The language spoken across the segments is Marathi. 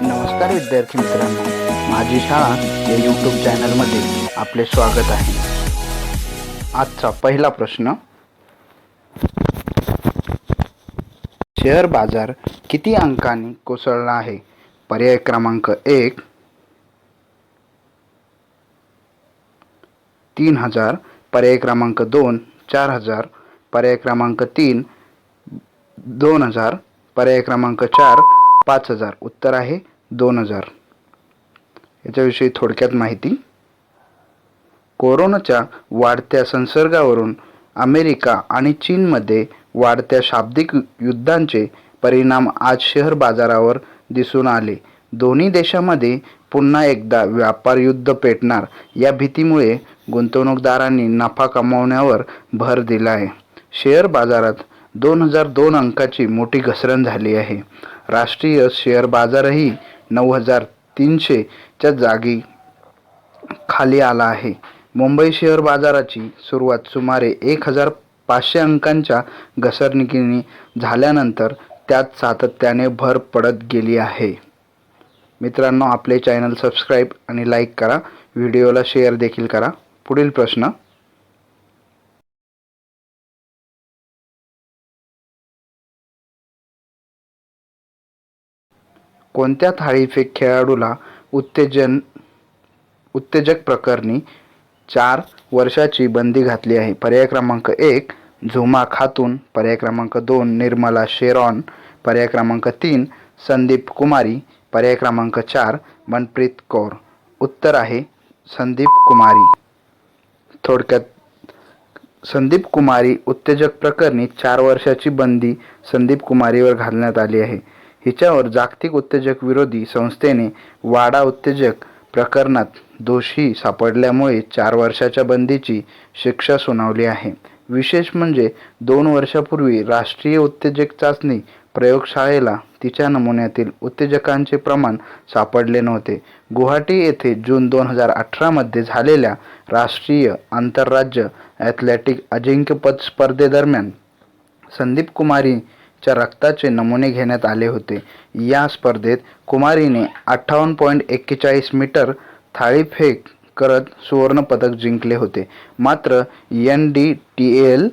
नमस्कार विद्यार्थी मित्रांनो, माझी शाळा या यूट्यूब चॅनलमध्ये आपले स्वागत आहे. आजचा पहिला प्रश्न, शेअर बाजार किती अंकांनी कोसळला आहे? पर्याय क्रमांक 1 3000, पर्याय क्रमांक 2 4000, पर्याय क्रमांक 3 2000, पर्याय क्रमांक 4 5000. उत्तर आहे 2000. याच्याविषयी थोडक्यात माहिती. कोरोनाच्या वाढत्या संसर्गावरून अमेरिका आणि चीनमध्ये वाढत्या शाब्दिक युद्धांचे परिणाम आज शेअर बाजारावर दिसून आले. दोन्ही देशांमध्ये पुन्हा एकदा व्यापार युद्ध पेटणार या भीतीमुळे गुंतवणूकदारांनी नफा कमावण्यावर भर दिला आहे. शेअर बाजारात 2002 अंकाची मोठी घसरण झाली आहे. राष्ट्रीय शेअर बाजारही 9300 च्या जागी खाली आला आहे. मुंबई शेअर बाजाराची सुरुवात सुमारे 1500 अंकांच्या घसरणीने झाल्यानंतर त्यात सातत्याने भर पडत गेली आहे. मित्रांनो, आपले चॅनल सबस्क्राईब आणि लाईक करा. व्हिडिओला शेअर देखील करा. पुढील प्रश्न, कोणत्या थाळीफेक खेळाडूला उत्तेजक प्रकरणी 4 वर्षाची बंदी घातली आहे? पर्याय क्रमांक 1 झुमा खातून, पर्याय क्रमांक 2 निर्मला शेरॉन, पर्याय क्रमांक 3 संदीप कुमारी, पर्याय क्रमांक 4 मनप्रीत कौर. उत्तर आहे संदीप कुमारी. थोडक्यात, संदीप कुमारी उत्तेजक प्रकरणी 4 वर्षाची बंदी संदीप कुमारीवर घालण्यात आली आहे. हिच्यावर जागतिक उत्तेजक विरोधी संस्थेने वाडा उत्तेजक प्रकरणात दोषी सापडल्यामुळे 4 वर्षाच्या बंदीची शिक्षा सुनावली आहे. विशेष म्हणजे 2 वर्षापूर्वी राष्ट्रीय उत्तेजक चाचणी प्रयोगशाळेला तिच्या नमुन्यातील उत्तेजकांचे प्रमाण सापडले नव्हते. गुवाहाटी येथे जून 2018 मध्ये झालेल्या राष्ट्रीय आंतरराज्य ॲथलेटिक अजिंक्यपद स्पर्धेदरम्यान संदीप कुमारीच्या रक्ताचे नमुने घेण्यात आले होते. या स्पर्धेत कुमारीने 58.41 मीटर थाळीफेक करत सुवर्णपदक जिंकले होते. मात्र NDTL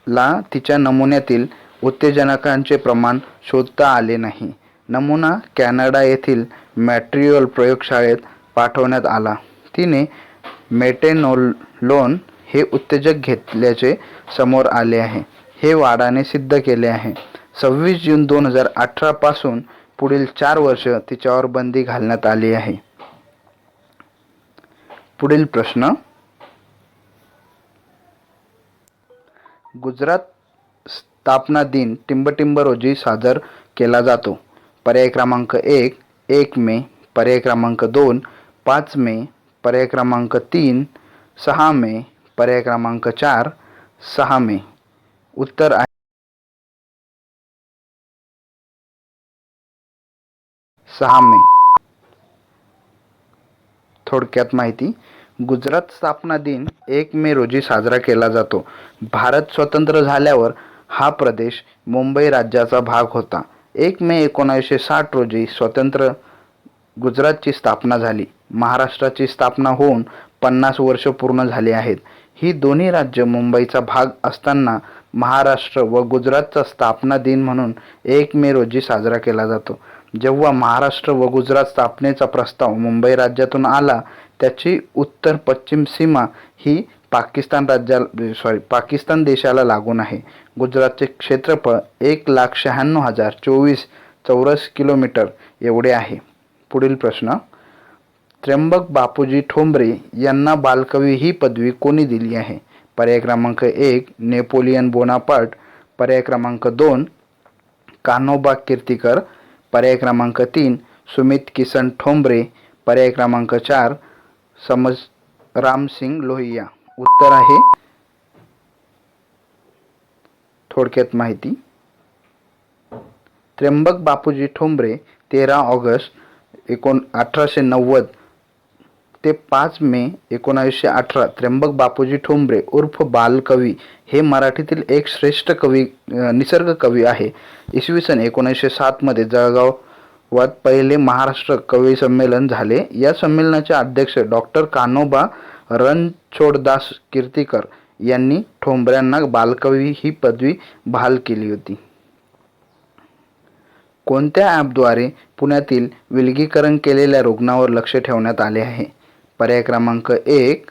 ला तिच्या नमुन्यातील उत्तेजकांचे प्रमाण शोधता आले नाही. नमुना कॅनडा येथील मॉन्ट्रियल प्रयोगशाळेत पाठवण्यात आला. तिने मेटेनोलोन हे उत्तेजक घेतल्याचे समोर आले आहे. हे वाडाने सिद्ध केले आहे. 26 जून 2018 पासून पुढील 4 वर्ष तिच्यावर बंदी घालण्यात आली आहे. पुढील प्रश्न, गुजरात स्थापना दिन टिंबटिंब रोजी साजर केला जातो. पर्याय क्रमांक 1 1 मे, पर्याय क्रमांक 2 5 मे, पर्याय क्रमांक 3 6 मे, पर्याय क्रमांक 4 6 मे. उत्तर आहे 6 मे. थोडक्यात माहिती. गुजरात स्थापना दिन 1 मे रोजी साजरा केला जातो. भारत स्वतंत्र झाल्यावर हा प्रदेश मुंबई राज्याचा भाग होता. 1 मे 1960 रोजी स्वतंत्र गुजरातची स्थापना झाली. महाराष्ट्राची स्थापना होऊन 50 वर्ष पूर्ण झाली आहेत. ही दोन्ही राज्य मुंबईचा भाग असताना महाराष्ट्र व गुजरातचा स्थापना दिन म्हणून 1 मे रोजी साजरा केला जातो. जेव्हा महाराष्ट्र व गुजरात स्थापनेचा प्रस्ताव मुंबई राज्यातून आला, त्याची उत्तर पश्चिम सीमा ही पाकिस्तान देशाला लागून आहे. गुजरातचे क्षेत्रफळ 1,96,024 चौरस किलोमीटर एवढे आहे. पुढील प्रश्न, त्र्यंबक बापूजी ठोंबरे यांना बालकवी ही पदवी कोणी दिली आहे? पर्याय क्रमांक 1 नेपोलियन बोनापार्ट, पर्याय क्रमांक 2 कान्होबा कीर्तिकर, पर्याय क्रमांक 3 सुमित किसन ठोंबरे, पर्याय क्रमांक 4 रामसिंग लोहिया. उत्तर आहे, थोडक्यात माहिती, त्र्यंबक बापूजी ठोंबरे 13 ऑगस्ट 1890 ते 5 मे 1918. त्र्यंबक बापूजी ठोंबरे उर्फ बालकवी हे मराठीतील एक श्रेष्ठ निसर्ग कवी आहे. इसवी सन 1907 मध्ये जळगाव पहिले महाराष्ट्र कवी संमेलन झाले. या संमेलनाचे अध्यक्ष डॉक्टर कान्होबा रणछोडदास कीर्तीकर यांनी ठोंबऱ्यांना बालकवी ही पदवी बहाल केली होती. कोणत्या ॲपद्वारे पुण्यातील विलगीकरण केलेल्या रुग्णावर लक्ष ठेवण्यात आले आहे? पर्याय क्रमांक 1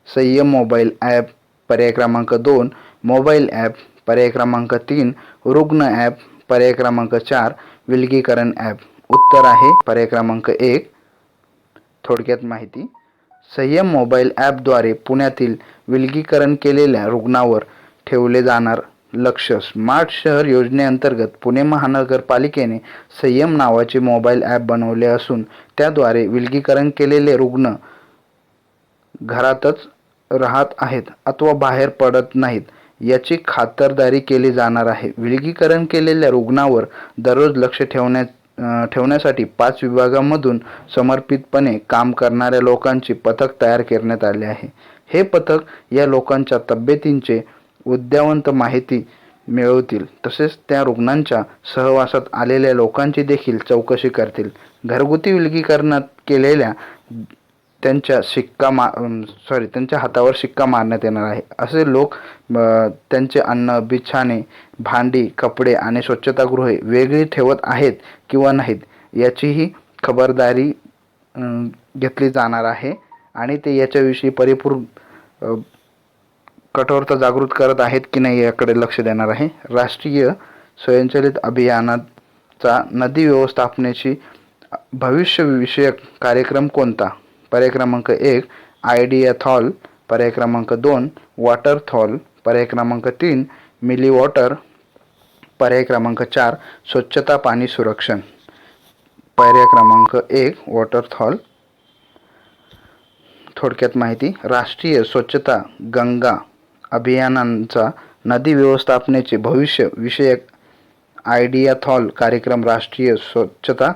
संयम मोबाईल ॲप, पर्याय क्रमांक 2 मोबाईल ॲप, पर्याय क्रमांक 3 रुग्ण ॲप, पर्याय क्रमांक 4 विलगीकरण ॲप. उत्तर आहे पर्याय क्रमांक 1. थोडक्यात माहिती. संयम मोबाईल ॲपद्वारे पुण्यातील विलगीकरण केलेल्या रुग्णावर ठेवले जाणार लक्ष. स्मार्ट शहर योजनेअंतर्गत पुणे महानगरपालिकेने संयम नावाचे मोबाईल ॲप बनवले असून त्याद्वारे विलगीकरण केलेले रुग्ण घरातच राहत आहेत अथवा बाहेर पडत नाहीत याची खातरदारी केली जाणार आहे. विलगीकरण केलेल्या रुग्णावर दररोज लक्ष ठेवण्यासाठी 5 विभागांमधून समर्पितपणे काम करणाऱ्या लोकांचे पथक तयार करण्यात आले आहे. हे पथक या लोकांच्या तब्येतींचे उद्यावंत माहिती मिळवतील तसेच त्या रुग्णांच्या सहवासात आलेल्या लोकांची देखील चौकशी करतील. घरगुती विलगीकरणात केलेल्या त्यांच्या हातावर शिक्का मारण्यात येणार आहे. असे लोक त्यांचे अन्न, बिछाने, भांडी, कपडे आणि स्वच्छतागृहे वेगळी ठेवत आहेत किंवा नाहीत याचीही खबरदारी घेतली जाणार आहे आणि ते याच्याविषयी परिपूर्ण कठोरता जागृत करत आहेत की नाही याकडे लक्ष देणार आहे. राष्ट्रीय स्वयंचलित अभियानाचा नदी व्यवस्थापनेची भविष्यविषयक कार्यक्रम कोणता? पर्याय क्रमांक 1 आयडियाथॉल, पर्याय क्रमांक 2 वॉटरथॉल, पर्याय क्रमांक 3 मिली वॉटर, पर्याय क्रमांक 4 स्वच्छता पाणी संरक्षण. पर्याय क्रमांक 1 वॉटरथॉल. थोडक्यात माहिती. राष्ट्रीय स्वच्छता गंगा अभियानाचा नदी व्यवस्थापनेचे भविष्य विषयक आयडियाथॉल कार्यक्रम राष्ट्रीय स्वच्छता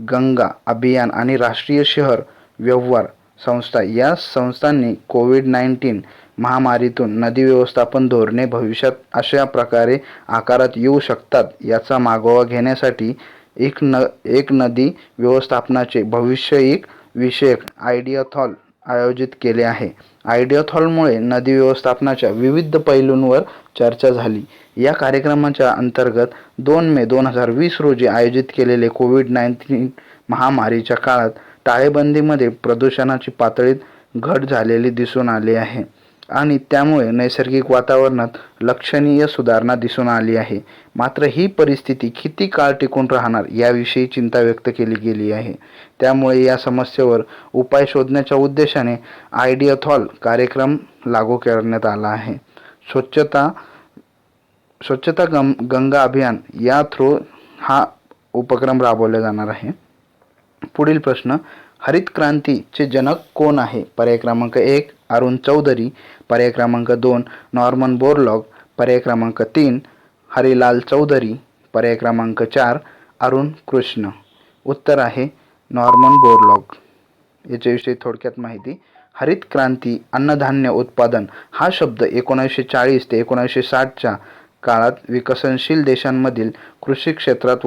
गंगा अभियान आणि राष्ट्रीय शहर व्यवहार संस्था या संस्थांनी कोविड-19 महामारीतून नदी व्यवस्थापन धोरणे भविष्यात अशा प्रकारे आकारात येऊ शकतात याचा मागोवा घेण्यासाठी एक नदी व्यवस्थापनाचे भविष्यिक विषयक आयडियाथॉल आयोजित केले आहे. आयडियाथॉलमुळे नदी व्यवस्थापनाच्या विविध पैलूंवर चर्चा झाली. या कार्यक्रमाच्या अंतर्गत 2 मे 2020 रोजी आयोजित केलेले कोविड-19 महामारीच्या काळात टाळेबंदीमध्ये प्रदूषणाची पातळीत घट झालेली दिसून आली आहे आणि त्यामुळे नैसर्गिक वातावरणात लक्षणीय सुधारणा दिसून आली आहे. मात्र ही परिस्थिती किती काळ टिकून राहणार याविषयी चिंता व्यक्त केली गेली आहे. त्यामुळे या समस्येवर उपाय शोधण्याच्या उद्देशाने आयडियाथॉल कार्यक्रम लागू करण्यात आला आहे. स्वच्छता गंगा अभियान या थ्रू हा उपक्रम राबवला जाणार आहे. पुढील प्रश्न. हरित क्रांतीचे जनक कोण आहे? पर्याय क्रमांक 1 अरुण चौधरी, पर्याय क्रमांक 2 नॉर्मन बोरलॉग, पर्याय क्रमांक 3 हरिलाल चौधरी, पर्याय क्रमांक 4 अरुण कृष्ण. उत्तर आहे नॉर्मन बोरलॉग. याच्याविषयी थोडक्यात माहिती. हरित क्रांती अन्नधान्य उत्पादन हा शब्द 1940 ते 1960च्या काळात विकसनशील देशांमधील कृषी क्षेत्रात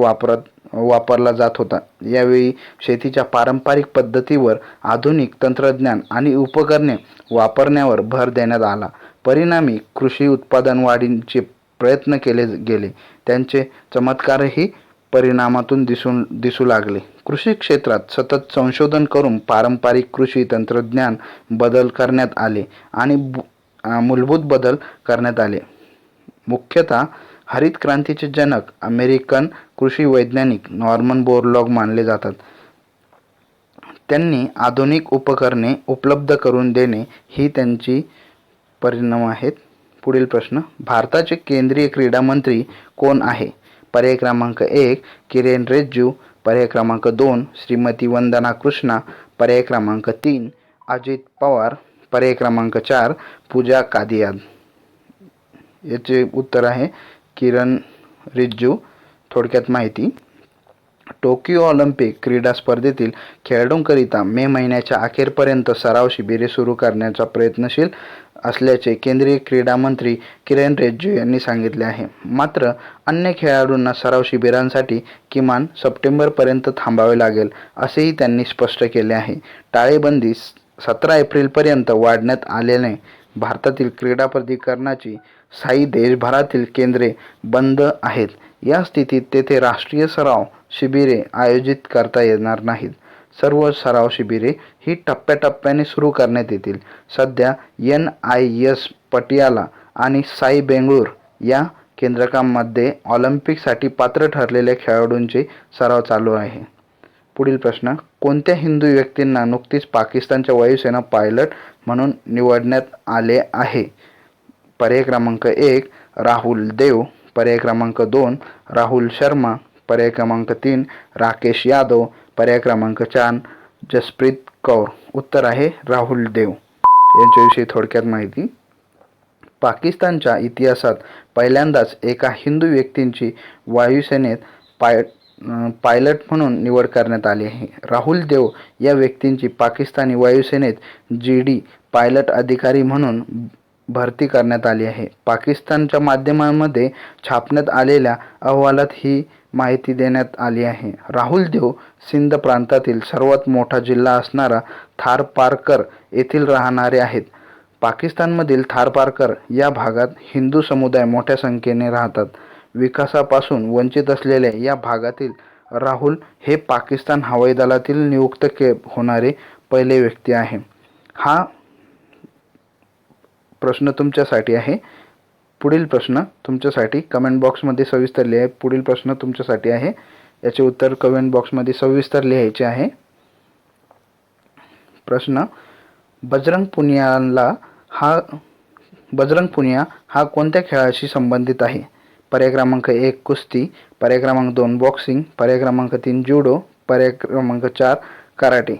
वापरला जात होता. यावेळी शेतीच्या पारंपरिक पद्धतीवर आधुनिक तंत्रज्ञान आणि उपकरणे वापरण्यावर भर देण्यात आला. परिणामी कृषी उत्पादन वाढीचे प्रयत्न केले गेले. त्यांचे चमत्कारही परिणामातून दिसू लागले. कृषी क्षेत्रात सतत संशोधन करून पारंपरिक कृषी तंत्रज्ञान बदल करण्यात आले आणि मूलभूत बदल करण्यात आले. मुख्यतः हरित क्रांतीचे जनक अमेरिकन कृषी वैज्ञानिक नॉर्मन बोरलॉग मानले जातात. त्यांनी आधुनिक उपकरणे उपलब्ध करून देणे ही त्यांची परिणाम आहेत. पुढील प्रश्न. भारताचे केंद्रीय क्रीडा मंत्री कोण आहे? पर्याय क्रमांक 1 किरेन रिजिजू, पर्याय क्रमांक 2 श्रीमती वंदना कृष्णा, पर्याय क्रमांक 3 अजित पवार, पर्याय क्रमांक 4 पूजा कादियाद. याचे उत्तर आहे किरण रिजिजू. थोडक्यात माहिती. टोकियो ऑलिम्पिक क्रीडा स्पर्धेतील खेळाडूंकरिता मे महिन्याच्या अखेरपर्यंत सराव शिबिरे सुरू करण्याचा प्रयत्नशील असल्याचे केंद्रीय क्रीडा मंत्री किरेन रिजिजू यांनी सांगितले आहे. मात्र अन्य खेळाडूंना सराव शिबिरांसाठी किमान सप्टेंबरपर्यंत थांबावे लागेल असेही त्यांनी स्पष्ट केले आहे. टाळेबंदी 17 एप्रिलपर्यंत वाढवण्यात आल्याने भारतातील क्रीडा प्राधिकरणाची साई देशभरातील केंद्रे बंद आहेत. या स्थितीत तेथे राष्ट्रीय सराव शिबिरे आयोजित करता येणार नाहीत. सर्व सराव शिबिरे ही टप्प्याटप्प्याने सुरू करण्यात येतील. सध्या NIS पटियाला आणि साई बेंगळूर या केंद्रकांमध्ये ऑलिम्पिकसाठी पात्र ठरलेल्या खेळाडूंचे सराव चालू आहे. पुढील प्रश्न, कोणत्या हिंदू व्यक्तींना नुकतीच पाकिस्तानच्या वायुसेना पायलट म्हणून निवडण्यात आले आहे? पर्याय क्रमांक 1 राहुल देव, पर्याय क्रमांक 2 राहुल शर्मा, पर्याय क्रमांक 3 राकेश यादव, पर्याय क्रमांक 4 जसप्रीत कौर. उत्तर आहे राहुल देव. यांच्याविषयी थोडक्यात माहिती. पाकिस्तानच्या इतिहासात पहिल्यांदाच एका हिंदू व्यक्तींची वायुसेनेत पायलट म्हणून निवड करण्यात आली आहे. राहुल देव या व्यक्तींची पाकिस्तानी वायुसेनेत GD पायलट अधिकारी म्हणून भरती करण्यात आली आहे. पाकिस्तानच्या माध्यमांमध्ये छापण्यात आलेल्या अहवालात ही माहिती देण्यात आली आहे. राहुल देव सिंध प्रांतातील सर्वात मोठा जिल्हा असणारा थारपारकर येथील राहणारे आहेत. पाकिस्तानमधील थारपारकर या भागात हिंदू समुदाय मोठ्या संख्येने राहतात. विकासापासून वंचित असलेल्या या भागातील राहुल हे पाकिस्तान हवाई दलातील नियुक्त होणारे पहिले व्यक्ती आहे. हा प्रश्न तुमच्यासाठी आहे. पुढील प्रश्न तुमच्यासाठी कमेंट बॉक्समध्ये सविस्तर लिहा. पुढील प्रश्न तुमच्यासाठी आहे. याचे उत्तर कमेंट बॉक्समध्ये सविस्तर लिहायचे आहे. प्रश्न, बजरंग पुनिया हा कोणत्या खेळाशी संबंधित आहे? पर्याय क्रमांक 1 कुस्ती, पर्याय क्रमांक 2 बॉक्सिंग, पर्याय क्रमांक 3 जुडो, पर्याय क्रमांक 4 कराटे.